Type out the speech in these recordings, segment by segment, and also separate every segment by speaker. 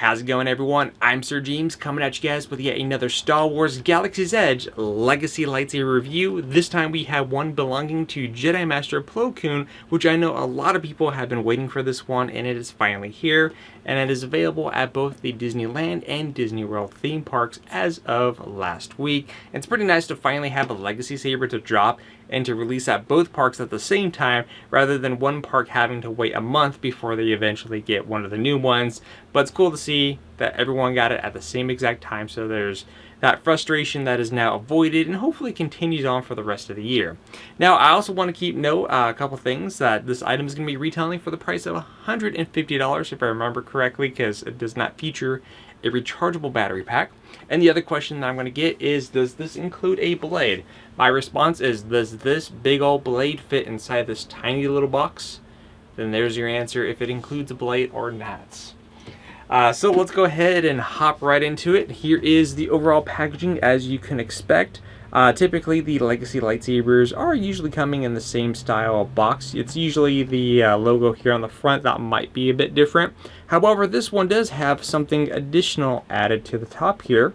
Speaker 1: How's it going, everyone? I'm SirJames, coming at you guys with yet another Star Wars Galaxy's Edge Legacy Lightsaber review. This time we have one belonging to Jedi Master Plo Koon, which I know a lot of people have been waiting for this one, and it is finally here. And it is available at both the Disneyland and Disney World theme parks as of last week. And it's pretty nice to finally have a Legacy Saber to drop and to release at both parks at the same time, rather than one park having to wait a month before they eventually get one of the new ones. But it's cool to see that everyone got it at the same exact time, so there's that frustration that is now avoided and hopefully continues on for the rest of the year. Now, I also want to keep note a couple things that this item is going to be retailing for the price of $150 if I remember correctly, because it does not feature a rechargeable battery pack. And the other question that I'm going to get is, does this include a blade? My response is, does this big old blade fit inside this tiny little box? Then there's your answer, if it includes a blade or not. So let's go ahead and hop right into it. Here is the overall packaging, as you can expect. Typically, the Legacy lightsabers are usually coming in the same style box. It's usually the logo here on the front that might be a bit different. However, this one does have something additional added to the top here.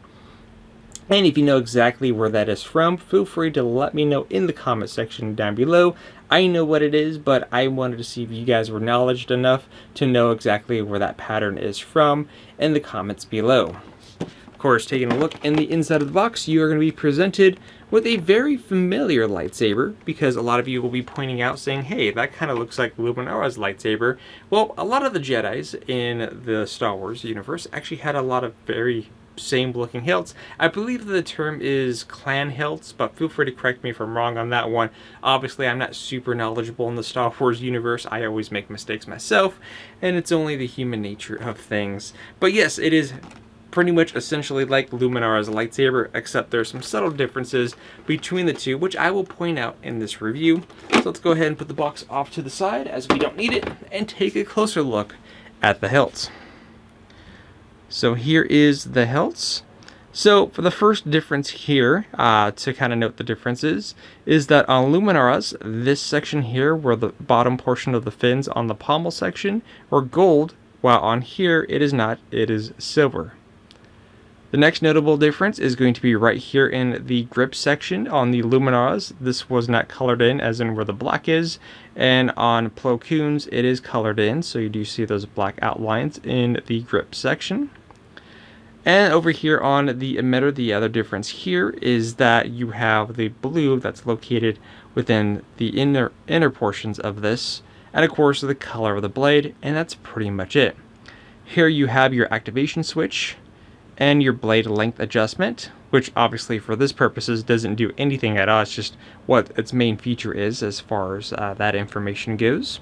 Speaker 1: And if you know exactly where that is from, feel free to let me know in the comment section down below. I know what it is, but I wanted to see if you guys were knowledgeable enough to know exactly where that pattern is from in the comments below. Of course, taking a look in the inside of the box, you are going to be presented with a very familiar lightsaber, because a lot of you will be pointing out saying, hey, that kind of looks like Luminara's lightsaber. Well, a lot of the Jedis in the Star Wars universe actually had a lot of very same looking hilts. I believe the term is clan hilts, but feel free to correct me if I'm wrong on that one. Obviously, I'm not super knowledgeable in the Star Wars universe. I always make mistakes myself, and it's only the human nature of things. But yes, it is pretty much essentially like Luminara's lightsaber, except there's some subtle differences between the two, which I will point out in this review. So let's go ahead and put the box off to the side, as we don't need it, and take a closer look at the hilts. So here is the hilts. So for the first difference here, to kind of note the differences, is that on Luminara's, this section here, where the bottom portion of the fins on the pommel section, are gold, while on here it is not, it is silver. The next notable difference is going to be right here in the grip section on the Luminara's. This was not colored in, as in where the black is, and on Plo Koon's it is colored in, so you do see those black outlines in the grip section. And over here on the emitter, the other difference here is that you have the blue that's located within the inner portions of this, and of course the color of the blade, and that's pretty much it. Here you have your activation switch and your blade length adjustment, which obviously for this purposes doesn't do anything at all. It's just what its main feature is as far as that information goes.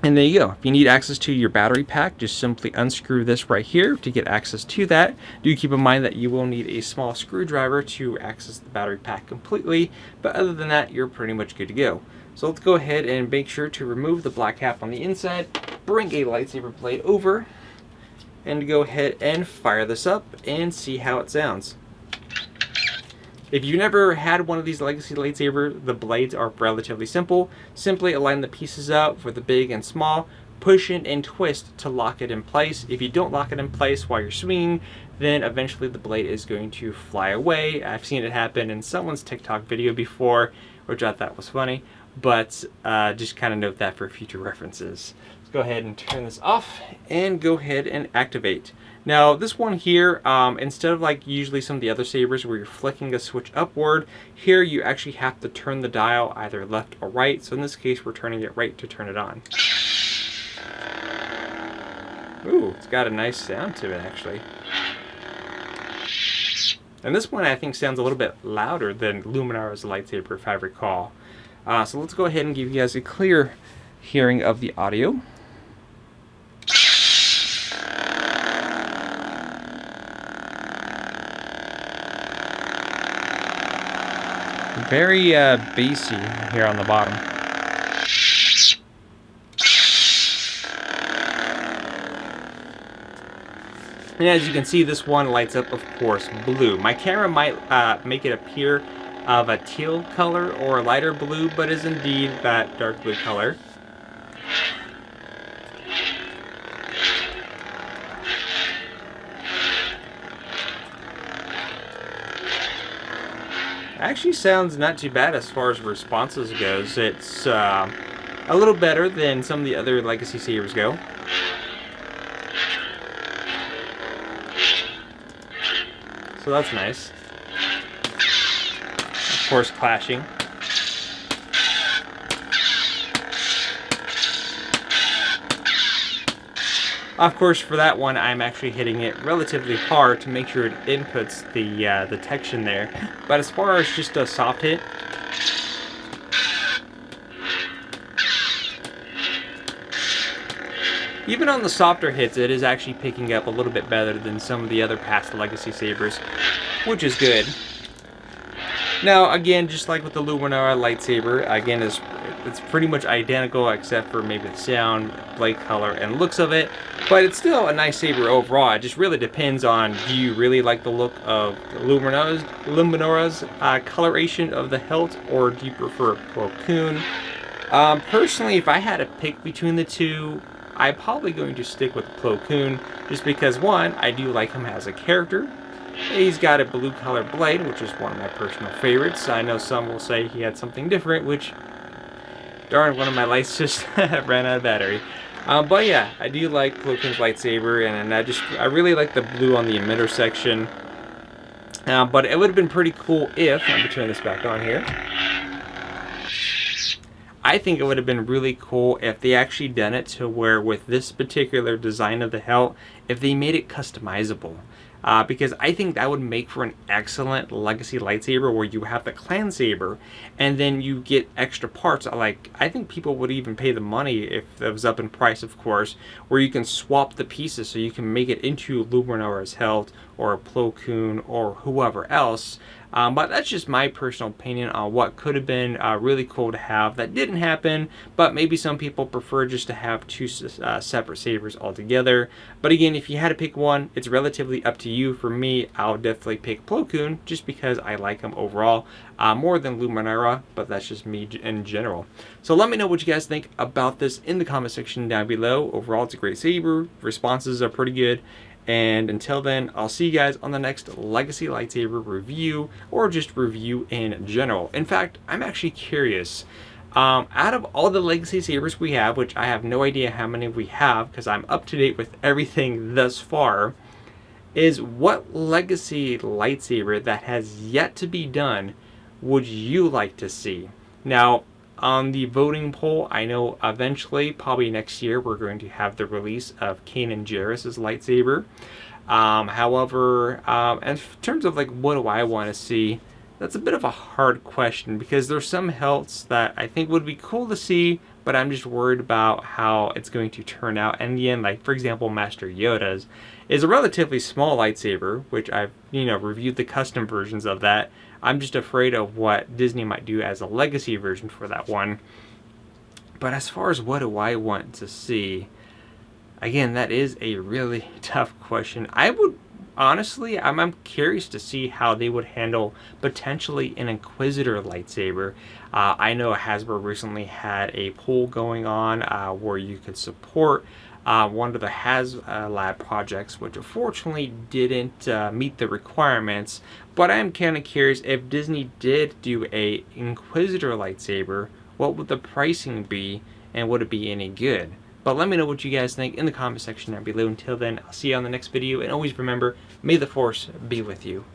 Speaker 1: And there you go. If you need access to your battery pack, just simply unscrew this right here to get access to that. Do keep in mind that you will need a small screwdriver to access the battery pack completely, but other than that, you're pretty much good to go. So let's go ahead and make sure to remove the black cap on the inside, bring a lightsaber blade over, and go ahead and fire this up and see how it sounds. If you've never had one of these Legacy lightsabers, the blades are relatively simple. Simply align the pieces up for the big and small, push in and twist to lock it in place. If you don't lock it in place while you're swinging, then eventually the blade is going to fly away. I've seen it happen in someone's TikTok video before, which I thought was funny, but just kind of note that for future references. Let's go ahead and turn this off and go ahead and activate. Now this one here, instead of like usually some of the other sabers where you're flicking a switch upward, here you actually have to turn the dial either left or right. So in this case, we're turning it right to turn it on. Ooh, it's got a nice sound to it actually. And this one I think sounds a little bit louder than Luminara's lightsaber, if I recall. So let's go ahead and give you guys a clear hearing of the audio. Very bassy here on the bottom. And as you can see, this one lights up, of course, blue. My camera might make it appear of a teal color or a lighter blue, but is indeed that dark blue color. Actually sounds not too bad as far as responses goes. It's a little better than some of the other Legacy Sabers go. So that's nice. Of course, clashing. Of course, for that one, I'm actually hitting it relatively hard to make sure it inputs the tension there. But as far as just a soft hit, even on the softer hits, it is actually picking up a little bit better than some of the other past Legacy Sabers, which is good. Now, again, just like with the Luminara lightsaber, again, it's pretty much identical except for maybe the sound, blade color, and looks of it. But it's still a nice saber overall. It just really depends on, do you really like the look of Luminara's coloration of the hilt, or do you prefer Plo Koon? Personally, if I had to pick between the two, I'm probably going to stick with Plo Koon, just because, one, I do like him as a character. He's got a blue colored blade, which is one of my personal favorites. I know some will say he had something different, which, darn, one of my lights just ran out of battery. But yeah, I do like Plo Koon's lightsaber, and I really like the blue on the emitter section. But it would have been pretty cool if, let me turn this back on here. I think it would have been really cool if they actually done it to where, with this particular design of the hilt, if they made it customizable. Because I think that would make for an excellent Legacy lightsaber where you have the clan saber and then you get extra parts. Like, I think people would even pay the money if it was up in price, of course, where you can swap the pieces so you can make it into Luminara's hilt or Plo Koon or whoever else. But that's just my personal opinion on what could have been really cool to have. That didn't happen, but maybe some people prefer just to have two separate sabers altogether. But again, if you had to pick one, it's relatively up to you. For me, I'll definitely pick Plo Koon just because I like him overall more than Luminara, but that's just me in general. So let me know what you guys think about this in the comment section down below. Overall, it's a great saber. Responses are pretty good. And until then, I'll see you guys on the next Legacy lightsaber review, or just review in general. In fact, I'm actually curious, out of all the Legacy sabers we have, which I have no idea how many we have because I'm up to date with everything thus far, is what Legacy lightsaber that has yet to be done would you like to see? Now, on the voting poll, I know eventually, probably next year, we're going to have the release of Kanan Jarrus's lightsaber. However, in terms of like what do I want to see, that's a bit of a hard question because there's some hilts that I think would be cool to see, but I'm just worried about how it's going to turn out in the end. Like, for example, Master Yoda's is a relatively small lightsaber, which I've, reviewed the custom versions of that. I'm just afraid of what Disney might do as a Legacy version for that one. But as far as what do I want to see, again, that is a really tough question. I would, honestly, I'm curious to see how they would handle potentially an Inquisitor lightsaber. I know Hasbro recently had a poll going on where you could support one of the HasLab projects, which unfortunately didn't meet the requirements. But I'm kind of curious, if Disney did do a Inquisitor lightsaber, what would the pricing be, and would it be any good? But let me know what you guys think in the comment section down below. Until then, I'll see you on the next video, and always remember, may the Force be with you.